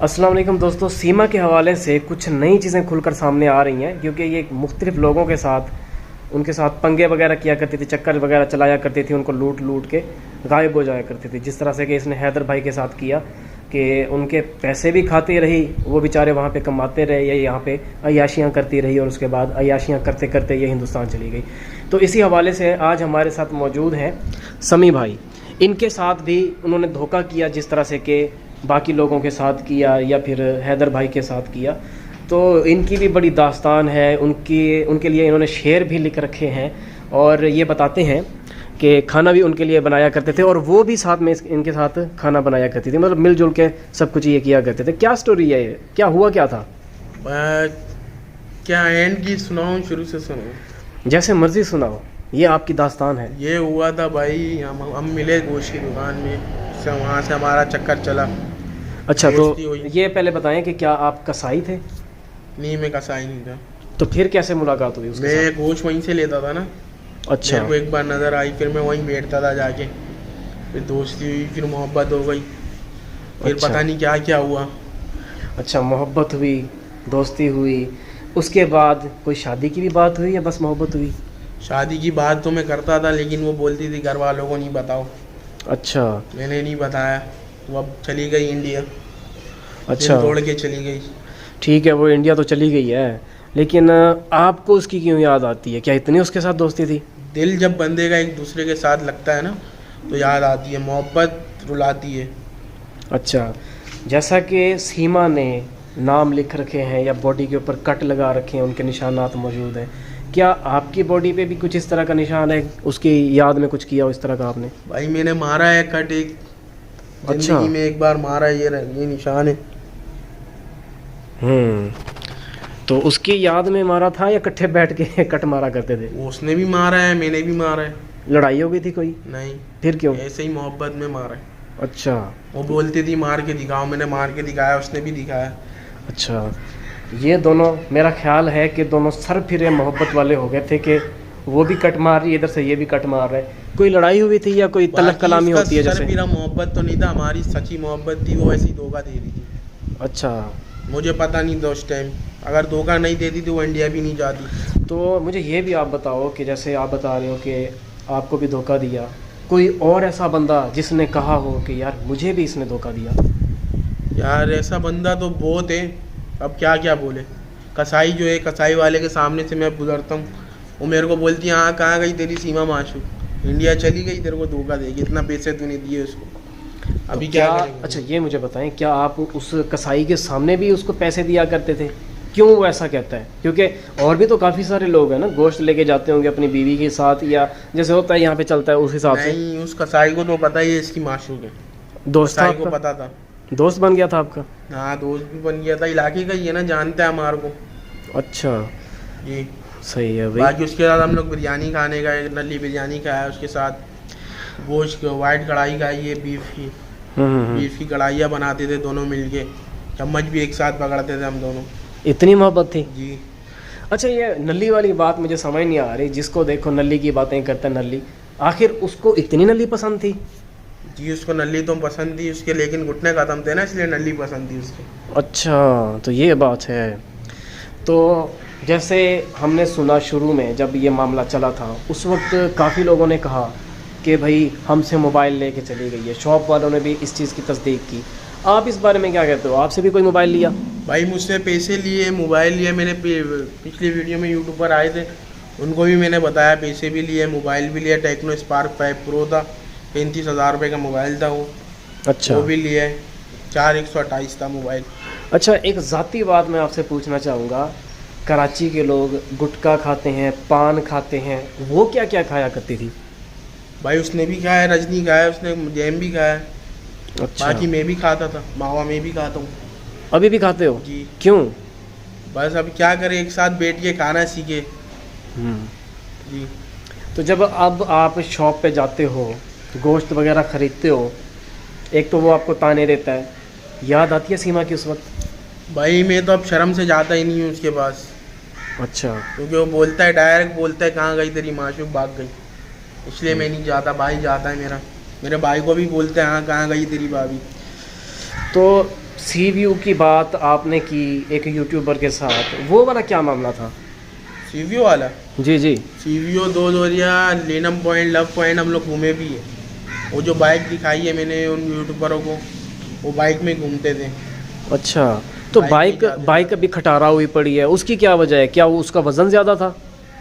अस्सलाम वालेकुम दोस्तों, सीमा के हवाले से कुछ नई चीज़ें खुलकर सामने आ रही हैं क्योंकि ये मुख्तलिफ लोगों के साथ उनके साथ पंगे वगैरह किया करती थी, चक्कर वगैरह चलाया करती थी, उनको लूट लूट के गायब हो जाया करती थी। जिस तरह से कि इसने हैदर भाई के साथ किया कि उनके पैसे भी खाती रही, वो बेचारे वहाँ पे कमाते रहे, ये यहाँ पे अय्याशियाँ करती रही और उसके बाद अय्याशियाँ करते करते ये हिंदुस्तान चली गई। तो इसी हवाले से आज हमारे साथ मौजूद हैं समी भाई। इनके साथ भी उन्होंने धोखा किया जिस तरह से कि बाकी लोगों के साथ किया या फिर हैदर भाई के साथ किया। तो इनकी भी बड़ी दास्तान है, उनके लिए इन्होंने शेर भी लिख रखे हैं और ये बताते हैं कि खाना भी उनके लिए बनाया करते थे और वो भी साथ में इनके साथ खाना बनाया करती थी, मतलब मिलजुल के सब कुछ ये किया करते थे। क्या स्टोरी है ये, क्या हुआ क्या था? क्या एंड की सुनाऊं, शुरू से सुनाऊं? जैसे मर्जी सुनाओ, ये आपकी दास्तान है। ये हुआ था भाई, हम मिले गोश्त की दुकान में, से वहाँ से हमारा चक्कर चला। अच्छा, तो ये पहले बताएं कि क्या आप कसाई थे? नहीं, मैं कसाई नहीं था। तो फिर कैसे मुलाकात हुई उसके मैं साथ? गोश्त वहीं से लेता था ना। अच्छा, मेरे को एक बार नज़र आई, फिर मैं वहीं बैठता था जाके, फिर दोस्ती हुई, फिर मोहब्बत हो गई, फिर अच्छा। पता नहीं क्या क्या हुआ। अच्छा, मोहब्बत हुई, दोस्ती हुई, उसके बाद कोई शादी की भी बात हुई या बस मोहब्बत हुई? शादी की बात तो मैं करता था, लेकिन वो बोलती थी घर वालों को नहीं बताओ। अच्छा मैंने नहीं बताया, वो अब चली गई इंडिया। अच्छा, तोड़ के चली गई। ठीक है, वो इंडिया तो चली गई है, लेकिन आपको उसकी क्यों याद आती है? क्या इतनी उसके साथ दोस्ती थी? दिल जब बंदे का एक दूसरे के साथ लगता है ना, तो याद आती है, मोहब्बत रुलाती है। अच्छा, जैसा कि सीमा ने नाम लिख रखे हैं या बॉडी के ऊपर कट लगा रखे हैं, उनके निशानात मौजूद हैं, क्या आपकी बॉडी पे भी कुछ इस तरह का निशान है? उसकी याद में कुछ किया हो इस तरह का आपने? भाई मैंने मारा है कट, एक अच्छा। जिंदगी में एक बार मारा है, ये निशान है। तो उसकी याद में मारा था या इकट्ठे बैठ के कट मारा करते थे? उसने भी मारा है, मैंने भी मारा है। लड़ाई हो गई थी कोई? नहीं। फिर क्यों? ऐसे ही मोहब्बत में मारा है। अच्छा वो बोलती थी मार के दिखाओ, मैंने मार के दिखाया, उसने भी दिखाया। अच्छा, ये दोनों, मेरा ख्याल है कि दोनों सर फिरे मोहब्बत वाले हो गए थे कि वो भी कट मार रही है इधर से, ये भी कट मार रहा है। कोई लड़ाई हुई थी या कोई तलब कलामी होती है जैसे? मेरा मोहब्बत तो नहीं था, हमारी सच्ची मोहब्बत थी, वो ऐसी धोखा दे रही थी। अच्छा, मुझे पता नहीं था उस टाइम, अगर धोखा नहीं देती तो वो इंडिया भी नहीं जाती। तो मुझे ये भी आप बताओ कि जैसे आप बता रहे हो कि आपको भी धोखा दिया, कोई और ऐसा बंदा जिसने कहा हो कि यार मुझे भी इसने धोखा दिया? यार ऐसा बंदा तो बहुत है, अब क्या क्या बोले। कसाई जो है, कसाई वाले के सामने से मैं गुजरता हूँ, वो मेरे को बोलती है हाँ कहाँ गई तेरी सीमा माशूक, इंडिया चली गई, तेरे को धोखा देगी, इतना पैसे तूने दिए उसको, अभी तो क्या क्या? करेंगे? अच्छा, ये मुझे बताएं, क्या आप उस कसाई के सामने भी उसको पैसे दिया करते थे? क्यों वो ऐसा कहता है? क्योंकि और भी तो काफ़ी सारे लोग हैं ना, गोश्त लेके जाते होंगे अपनी बीवी के साथ, या जैसे होता है यहाँ पे चलता है उस हिसाब से। नहीं, उस कसाई को तो पता ही है इसकी माशूक है। दोस्त था कसाई को आपका? पता था। दोस्त बन गया था आपका? हाँ, दोस्त भी बन गया था, इलाके का ही है ना, जानता है हमारे को। अच्छा, जी। सही है भाई। बाकी उसके साथ हम लोग बिरयानी खाने गए, नली बिरयानी खाया, उसके साथ गोश्त वाइट कढ़ाई खाई है, बीफ की। बीफ की कढ़ाइयाँ बनाते थे दोनों मिलके, चम्मच भी एक साथ पकड़ते थे हम दोनों। इतनी मोहब्बत थी? जी। अच्छा, ये नली वाली बात मुझे समझ नहीं आ रही, जिसको देखो नली की बातें करता है नली, आखिर उसको इतनी नली पसंद थी? जी, उसको नली तो पसंद थी उसके, लेकिन घुटने ख़त्म थे ना, इसलिए नली पसंद थी उसके। अच्छा, तो ये बात है। तो जैसे हमने सुना शुरू में जब ये मामला चला था, उस वक्त काफ़ी लोगों ने कहा कि भाई हमसे मोबाइल लेके चली गई है, शॉप वालों ने भी इस चीज़ की तस्दीक की। आप इस बारे में क्या कहते हो? आपसे भी कोई मोबाइल लिया? भाई मुझसे पैसे लिए, मोबाइल लिए, मैंने पिछली वीडियो में यूट्यूब पर आए थे, उनको भी मैंने बताया, पैसे भी लिए, मोबाइल भी लिया। टेक्नो स्पार्क 5 प्रो था, 35,000 रुपये का मोबाइल था वो। अच्छा, वो भी लिया है, 4128 था मोबाइल। अच्छा, एक ज़ाती बात मैं आपसे पूछना चाहूँगा, कराची के लोग गुटखा खाते हैं, पान खाते हैं, वो क्या क्या खाया करती थी? भाई उसने भी खाया, रजनी खाया, उसने जैम भी खाया। अच्छा, बाकी मैं भी खाता था, मावा मैं भी खाता हूँ। अभी भी खाते हो? जी। क्यों? बस अब क्या करें, एक साथ बैठ के खाना सीखे। जी। तो जब अब आप शॉप पे जाते हो, गोश्त वगैरह ख़रीदते हो, एक तो वो आपको ताने देता है, याद आती है सीमा की उस वक्त? भाई मैं तो अब शर्म से जाता ही नहीं हूँ उसके पास। अच्छा, क्योंकि वो बोलता है, डायरेक्ट बोलता है कहाँ गई तेरी माशूक, भाग गई, इसलिए मैं नहीं जाता। भाई जाता है मेरा, मेरे भाई को भी बोलते हैं हाँ कहाँ गई तेरी भाभी। तो सी व्यू की बात आपने की एक यूट्यूबर के साथ, वो वाला क्या मामला था? सीवीओ वाला, जी जी। सीवीओ 2 दोरिया लेनम पॉइंट, लव पॉइंट हम लोग घूमे भी है। वो जो बाइक दिखाई है मैंने उन यूट्यूबरों को, वो बाइक में घूमते थे। अच्छा, तो बाइक बाइक में जाते बाइक अभी खटारा हुई पड़ी है, उसकी क्या वजह है? क्या वो उसका वज़न ज़्यादा था?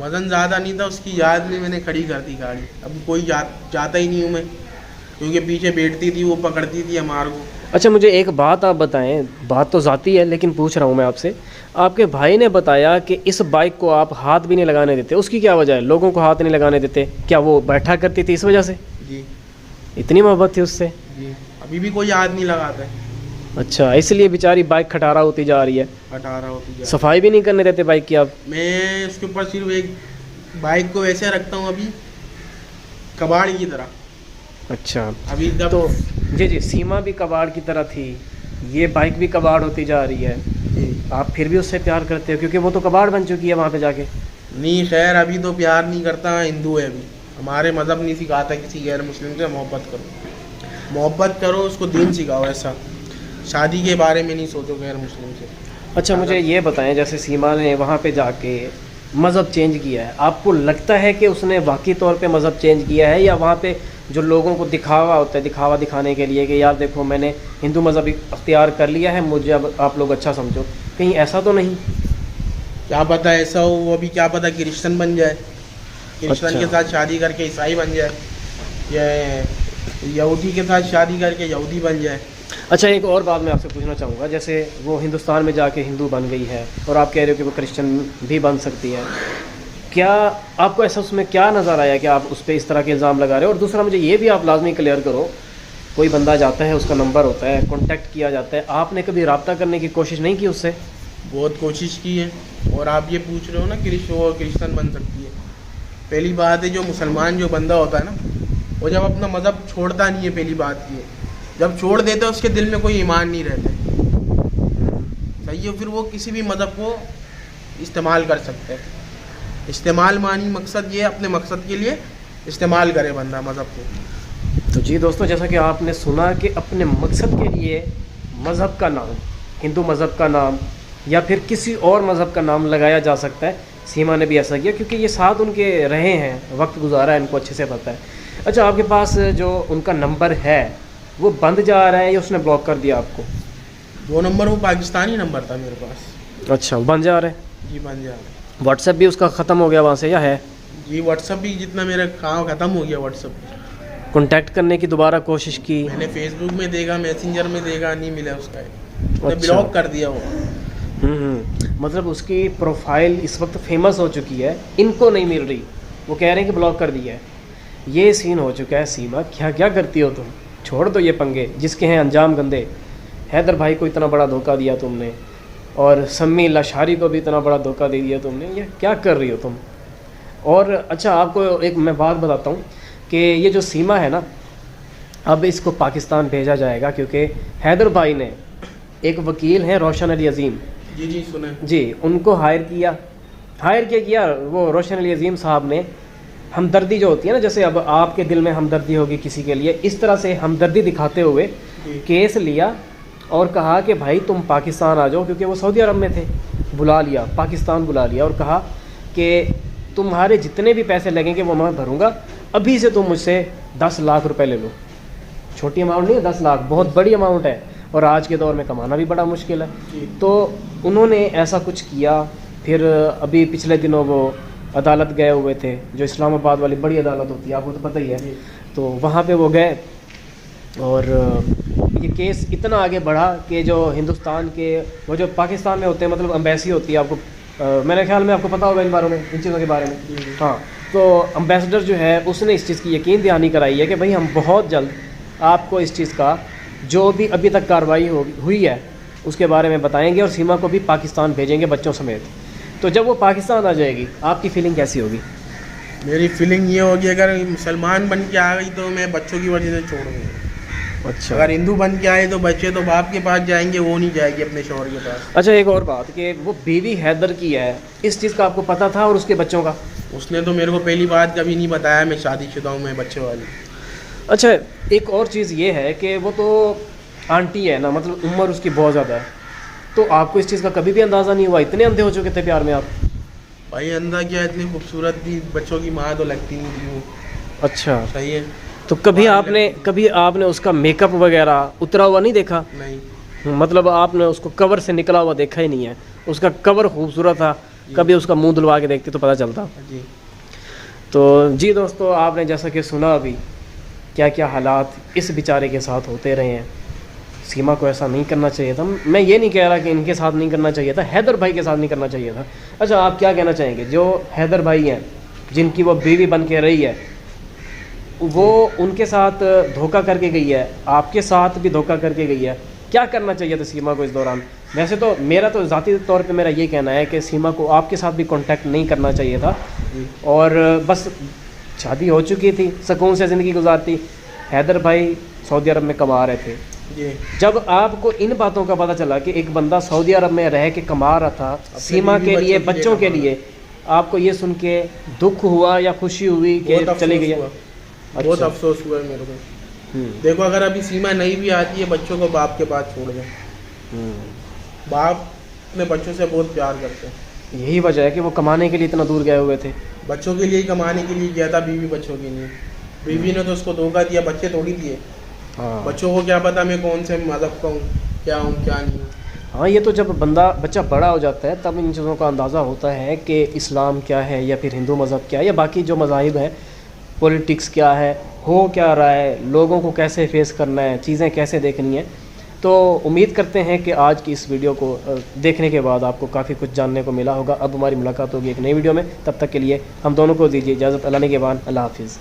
वज़न ज़्यादा नहीं था, उसकी याद में मैंने खड़ी कर दी गाड़ी। अब कोई जाता ही नहीं हूँ मैं, क्योंकि पीछे बैठती थी वो, पकड़ती थी हमारे को। अच्छा, मुझे एक बात आप बताएं, बात तो ज़ाती है लेकिन पूछ रहा हूँ मैं आपसे। आपके भाई ने बताया कि इस बाइक को आप हाथ भी नहीं लगाने देते, उसकी क्या वजह है? लोगों को हाथ नहीं लगाने देते, क्या वो बैठा करती थी इस वजह से? जी इतनी मोहब्बत थी उससे? जी, अभी भी कोई याद नहीं लगाता है। अच्छा, इसलिए बेचारी बाइक खटारा होती जा रही है। 18 होती है। सफाई भी नहीं करने देते बाइक की आप? मैं उसके ऊपर सिर्फ एक बाइक को ऐसे रखता हूँ अभी, कबाड़ की तरह। अच्छा, अभी जब तो जी जी, सीमा भी कबाड़ की तरह थी, ये बाइक भी कबाड़ होती जा रही है, जी, आप फिर भी उससे प्यार करते हो क्योंकि वो तो कबाड़ बन चुकी है वहाँ पे जाके। नहीं खैर, अभी तो प्यार नहीं करता, हिंदू है अभी। हमारे मज़हब नहीं सिखाता किसी गैर मुस्लिम से मोहब्बत करो। मोहब्बत करो, उसको दीन सिखाओ। ऐसा शादी के बारे में नहीं सोचो गैर मुस्लिम से। अच्छा, मुझे ये बताएं, जैसे सीमा ने वहाँ पे जाके मज़हब चेंज किया है, आपको लगता है कि उसने वाकई तौर पे मज़हब चेंज किया है, या वहाँ पे जो लोगों को दिखावा होता है, दिखावा दिखाने के लिए कि यार देखो मैंने हिंदू मज़हब अख्तियार कर लिया है, मुझे अब आप लोग अच्छा समझो, कहीं ऐसा तो नहीं? क्या पता ऐसा हो, वो भी क्या पता क्रिश्चियन बन जाए, क्रिश्चियन अच्छा। के साथ शादी करके ईसाई बन जाए, या यहूदी के साथ शादी करके यहूदी बन जाए। अच्छा, एक और बात मैं आपसे पूछना चाहूँगा, जैसे वो हिंदुस्तान में जाके हिंदू बन गई है और आप कह रहे हो कि वो क्रिश्चियन भी बन सकती है, क्या आपको ऐसा उसमें क्या नज़र आया कि आप उस पर इस तरह के इल्ज़ाम लगा रहे हो? और दूसरा मुझे ये भी आप लाजमी क्लियर करो, कोई बंदा जाता है, उसका नंबर होता है, कॉन्टैक्ट किया जाता है, आपने कभी रब्ता करने की कोशिश नहीं की उससे? बहुत कोशिश की है। और आप ये पूछ रहे हो ना क्रिश्चियन बन सकती है, पहली बात है जो मुसलमान जो बंदा होता है ना, वो जब अपना मज़हब छोड़ता नहीं है, पहली बात ये, जब छोड़ देता है उसके दिल में कोई ईमान नहीं रहता है, सही है, फिर वो किसी भी मज़हब को इस्तेमाल कर सकते हैं। इस्तेमाल मानी मकसद ये, अपने मकसद के लिए इस्तेमाल करे बंदा मज़हब को। तो जी दोस्तों, जैसा कि आपने सुना कि अपने मकसद के लिए मज़हब का नाम, हिंदू मज़हब का नाम या फिर किसी और मज़हब का नाम लगाया जा सकता है। सीमा ने भी ऐसा किया क्योंकि ये साथ उनके रहे हैं, वक्त गुजारा है, इनको अच्छे से पता है। अच्छा, आपके पास जो उनका नंबर है वो बंद जा रहा है या उसने ब्लॉक कर दिया आपको? वो नंबर, वो पाकिस्तानी नंबर था मेरे पास। अच्छा, बंद जा रहा है। जी बन जा, व्हाट्सएप भी उसका ख़त्म हो गया वहाँ से या है? जी व्हाट्सअप भी जितना मेरा काम ख़त्म हो गया व्हाट्सअप। कांटेक्ट करने की दोबारा कोशिश की? मैंने फेसबुक में देखा, मैसेंजर में देखा, नहीं मिला उसका, उसने अच्छा। ब्लॉक कर दिया वो। मतलब उसकी प्रोफाइल इस वक्त फेमस हो चुकी है, इनको नहीं मिल रही, वो कह रहे हैं कि ब्लॉक कर दिया है। ये सीन हो चुका है। सीमा, क्या क्या करती हो तुम? छोड़ दो ये पंगे, जिसके हैं अंजाम गंदे। हैदर भाई को इतना बड़ा धोखा दिया तुमने, और सम्मी लाशारी को भी इतना बड़ा धोखा दे दिया तुमने, ये क्या कर रही हो तुम? और अच्छा, आपको एक मैं बात बताता हूँ कि ये जो सीमा है ना, अब इसको पाकिस्तान भेजा जाएगा क्योंकि हैदर भाई ने, एक वकील हैं रोशन अली अजीम जी जी सुने जी, उनको हायर किया वो रोशन अली अजीम साहब ने। हमदर्दी जो होती है ना, जैसे अब आपके दिल में हमदर्दी होगी किसी के लिए, इस तरह से हमदर्दी दिखाते हुए केस लिया और कहा कि भाई तुम पाकिस्तान आ जाओ, क्योंकि वो सऊदी अरब में थे। बुला लिया, पाकिस्तान बुला लिया और कहा कि तुम्हारे जितने भी पैसे लगेंगे वो मैं भरूंगा, अभी से तुम मुझसे 10 लाख रुपए ले लो। छोटी अमाउंट नहीं है 10 लाख, बहुत बड़ी अमाउंट है, और आज के दौर में कमाना भी बड़ा मुश्किल है। तो उन्होंने ऐसा कुछ किया। फिर अभी पिछले दिनों वो अदालत गए हुए थे, जो इस्लामाबाद वाली बड़ी अदालत होती है, आपको तो पता ही है। तो वहाँ पे वो गए और ये केस इतना आगे बढ़ा कि जो हिंदुस्तान के, वो जो पाकिस्तान में होते हैं, मतलब एम्बेसी होती है, आपको मेरे ख्याल में आपको पता होगा इन बारों में, इन चीज़ों के बारे में। हाँ, तो अम्बेसडर जो है उसने इस चीज़ की यकीन दहानी कराई है कि भाई हम बहुत जल्द आपको इस चीज़ का जो भी अभी तक कार्रवाई हुई है उसके बारे में बताएंगे, और सीमा को भी पाकिस्तान भेजेंगे बच्चों समेत। तो जब वो पाकिस्तान आ जाएगी, आपकी फीलिंग कैसी होगी? मेरी फीलिंग ये होगी, अगर मुसलमान बन के आ गई तो मैं बच्चों की वजह से छोड़ दूँगा। अच्छा, अगर हिंदू बन के आए तो बच्चे तो बाप के पास जाएंगे, वो नहीं जाएगी अपने शौहर के पास। अच्छा, एक और बात कि वो बीवी हैदर की है, इस चीज़ का आपको पता था? और उसके बच्चों का? उसने तो मेरे को पहली बात कभी नहीं बताया मैं शादीशुदा हूँ, मैं बच्चे वाली। अच्छा, एक और चीज़ ये है कि वो तो आंटी है ना, मतलब उम्र उसकी बहुत ज़्यादा है, तो आपको इस चीज़ का कभी भी अंदाज़ा नहीं हुआ? इतने अंधे हो चुके थे प्यार में आप? भाई अंधा क्या, इतनी खूबसूरत थी, बच्चों की माँ तो लगती नहीं थी वो। अच्छा, सही है। तो कभी आपने उसका मेकअप वगैरह उतरा हुआ नहीं देखा? नहीं। मतलब आपने उसको कवर से निकला हुआ देखा ही नहीं है? उसका कवर खूबसूरत था, कभी उसका मुंह धुलवा के देखते तो पता चलता। जी। तो जी दोस्तों, आपने जैसा कि सुना अभी क्या क्या हालात इस बेचारे के साथ होते रहे हैं। सीमा को ऐसा नहीं करना चाहिए था। मैं ये नहीं कह रहा कि इनके साथ नहीं करना चाहिए था, हैदर भाई के साथ नहीं करना चाहिए था। अच्छा, आप क्या कहना चाहेंगे, जो हैदर भाई हैं जिनकी वो बीवी बन के रही है, वो उनके साथ धोखा करके गई है, आपके साथ भी धोखा करके गई है, क्या करना चाहिए था सीमा को इस दौरान? वैसे तो मेरा तो ज़ाती तौर पे मेरा ये कहना है कि सीमा को आपके साथ भी कांटेक्ट नहीं करना चाहिए था, और बस शादी हो चुकी थी, सुकून से ज़िंदगी गुजारती। हैदर भाई सऊदी अरब में कमा रहे थे। जी। जब आपको इन बातों का पता चला कि एक बंदा सऊदी अरब में रह के कमा रहा था सीमा के लिए, बच्चों के लिए, आपको ये सुन के दुख हुआ या खुशी हुई कि चली गई? बहुत अफसोस हुआ है मेरे को। देखो, अगर अभी सीमा नहीं भी आती है, बच्चों को बाप के पास छोड़ दें। बाप अपने बच्चों से बहुत प्यार करते हैं। यही वजह है कि वो कमाने के लिए इतना दूर गए हुए थे। बच्चों के लिए ही कमाने के लिए गया था, बीवी बच्चों के लिए। बीवी ने तो उसको धोखा दिया, बच्चे थोड़ी दिए। हाँ, बच्चों को क्या पता मैं कौन से मज़हब का हूँ, क्या हूँ क्या नहीं हूँ। हाँ, ये तो जब बच्चा बड़ा हो जाता है तब इन चीज़ों का अंदाज़ा होता है कि इस्लाम क्या है या फिर हिंदू मज़हब क्या है या बाकी जो मज़ाहिब हैं, पॉलिटिक्स क्या है, हो क्या रहा है, लोगों को कैसे फेस करना है, चीज़ें कैसे देखनी है। तो उम्मीद करते हैं कि आज की इस वीडियो को देखने के बाद आपको काफ़ी कुछ जानने को मिला होगा। अब हमारी मुलाकात होगी एक नई वीडियो में, तब तक के लिए हम दोनों को दीजिए इजाज़त। अल्लाह ने के बाद, अल्लाह हाफिज़।